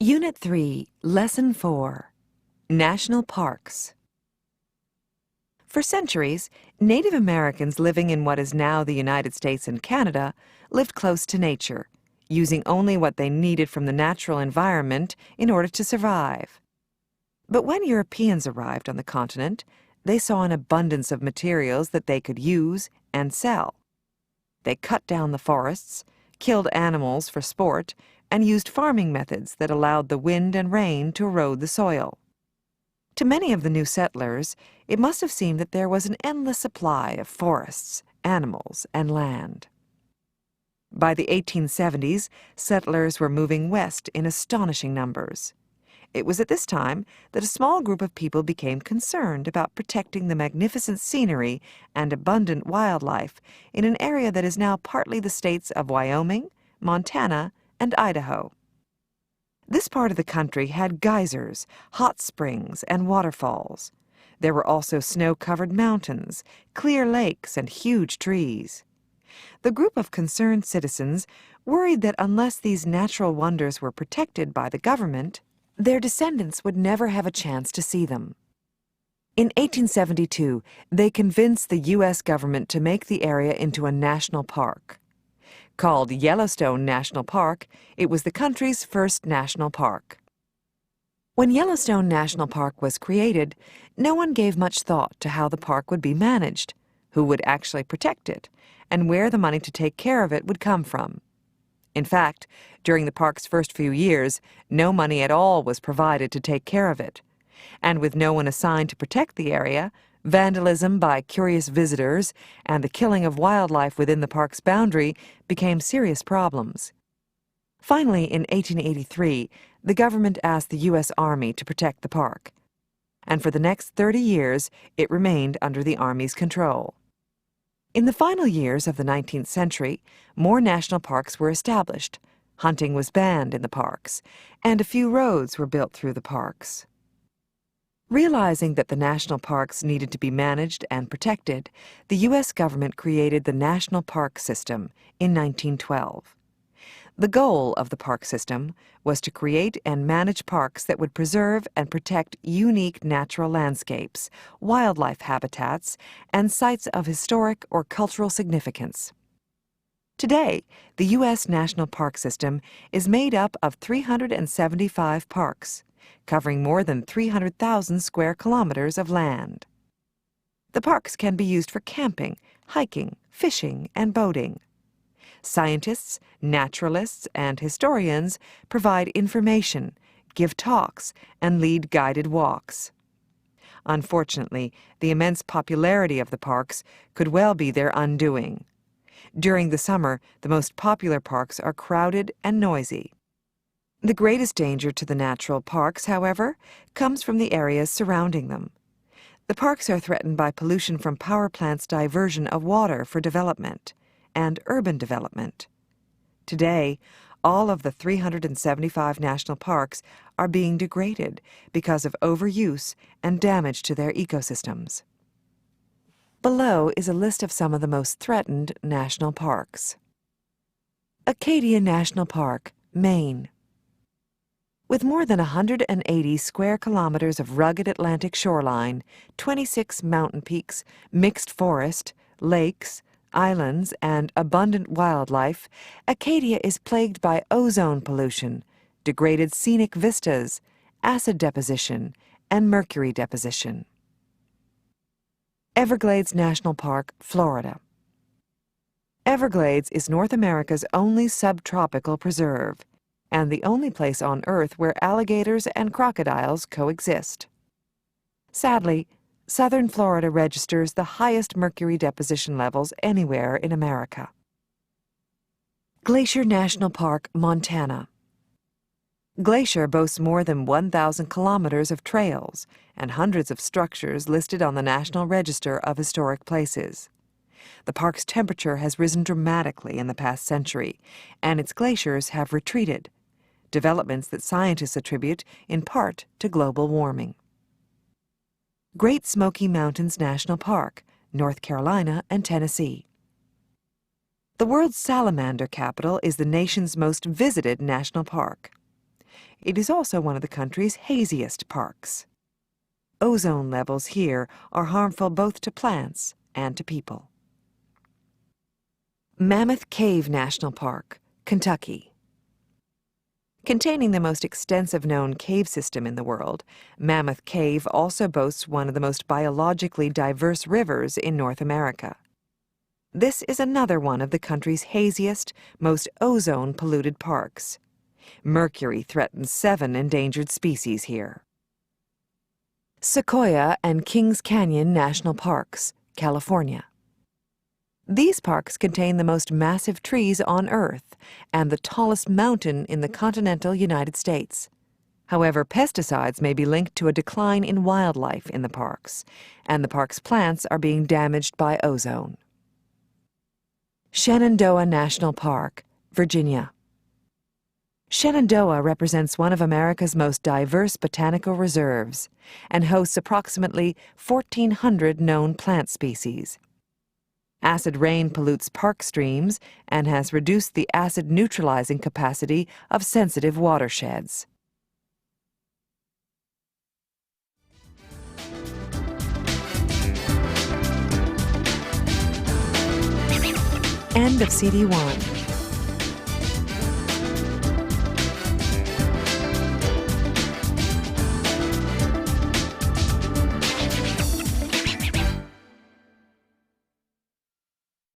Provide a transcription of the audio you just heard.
Unit 3, Lesson 4, National Parks. For centuries, Native Americans living in what is now the United States and Canada lived close to nature, using only what they needed from the natural environment in order to survive. But when Europeans arrived on the continent, they saw an abundance of materials that they could use and sell. They cut down the forests, killed animals for sport, and used farming methods that allowed the wind and rain to erode the soil. To many of the new settlers, it must have seemed that there was an endless supply of forests, animals, and land. By the 1870s, settlers were moving west in astonishing numbers. It was at this time that a small group of people became concerned about protecting the magnificent scenery and abundant wildlife in an area that is now partly the states of Wyoming, Montana, and Idaho. This part of the country had geysers, hot springs, and waterfalls. There were also snow-covered mountains, clear lakes, and huge trees. The group of concerned citizens worried that unless these natural wonders were protected by the government, their descendants would never have a chance to see them. In 1872, they convinced the U.S. government to make the area into a national park. Called Yellowstone National Park, it was the country's first national park. When Yellowstone National Park was created, no one gave much thought to how the park would be managed, who would actually protect it, and where the money to take care of it would come from. In fact, during the park's first few years, no money at all was provided to take care of it. And with no one assigned to protect the area, vandalism by curious visitors and the killing of wildlife within the park's boundary became serious problems. Finally, in 1883, the government asked the U.S. Army to protect the park. And for the next 30 years, it remained under the Army's control. In the final years of the 19th century, more national parks were established, hunting was banned in the parks, and a few roads were built through the parks. Realizing that the national parks needed to be managed and protected, the U.S. government created the National Park System in 1912. The goal of the park system was to create and manage parks that would preserve and protect unique natural landscapes, wildlife habitats, and sites of historic or cultural significance. Today, the U.S. National Park System is made up of 375 parks, covering more than 300,000 square kilometers of land. The parks can be used for camping, hiking, fishing, and boating. Scientists, naturalists, and historians provide information, give talks, and lead guided walks. Unfortunately, the immense popularity of the parks could well be their undoing. During the summer, the most popular parks are crowded and noisy. The greatest danger to the natural parks, however, comes from the areas surrounding them. The parks are threatened by pollution from power plants' diversion of water for development and urban development. Today, all of the 375 national parks are being degraded because of overuse and damage to their ecosystems. Below is a list of some of the most threatened national parks. Acadia National Park, Maine. With more than 180 square kilometers of rugged Atlantic shoreline, 26 mountain peaks, mixed forest, lakes, islands, and abundant wildlife, Acadia is plagued by ozone pollution, degraded scenic vistas, acid deposition, and mercury deposition. Everglades National Park, Florida. Everglades is North America's only subtropical preserve, and the only place on Earth where alligators and crocodiles coexist. Sadly, southern Florida registers the highest mercury deposition levels anywhere in America. Glacier National Park, Montana. Glacier boasts more than 1,000 kilometers of trails and hundreds of structures listed on the National Register of Historic Places. The park's temperature has risen dramatically in the past century, and its glaciers have retreated, developments that scientists attribute in part to global warming. Great Smoky Mountains National Park, North Carolina and Tennessee. The world's salamander capital is the nation's most visited national park. It is also one of the country's haziest parks. Ozone levels here are harmful both to plants and to people. Mammoth Cave National Park, Kentucky. Containing the most extensive known cave system in the world, Mammoth Cave also boasts one of the most biologically diverse rivers in North America. This is another one of the country's haziest, most ozone-polluted parks. Mercury threatens 7 endangered species here. Sequoia and Kings Canyon National Parks, California. These parks contain the most massive trees on Earth and the tallest mountain in the continental United States. However, pesticides may be linked to a decline in wildlife in the parks, and the park's plants are being damaged by ozone. Shenandoah National Park, Virginia. Shenandoah represents one of America's most diverse botanical reserves and hosts approximately 1,400 known plant species. Acid rain pollutes park streams and has reduced the acid neutralizing capacity of sensitive watersheds. End of CD1.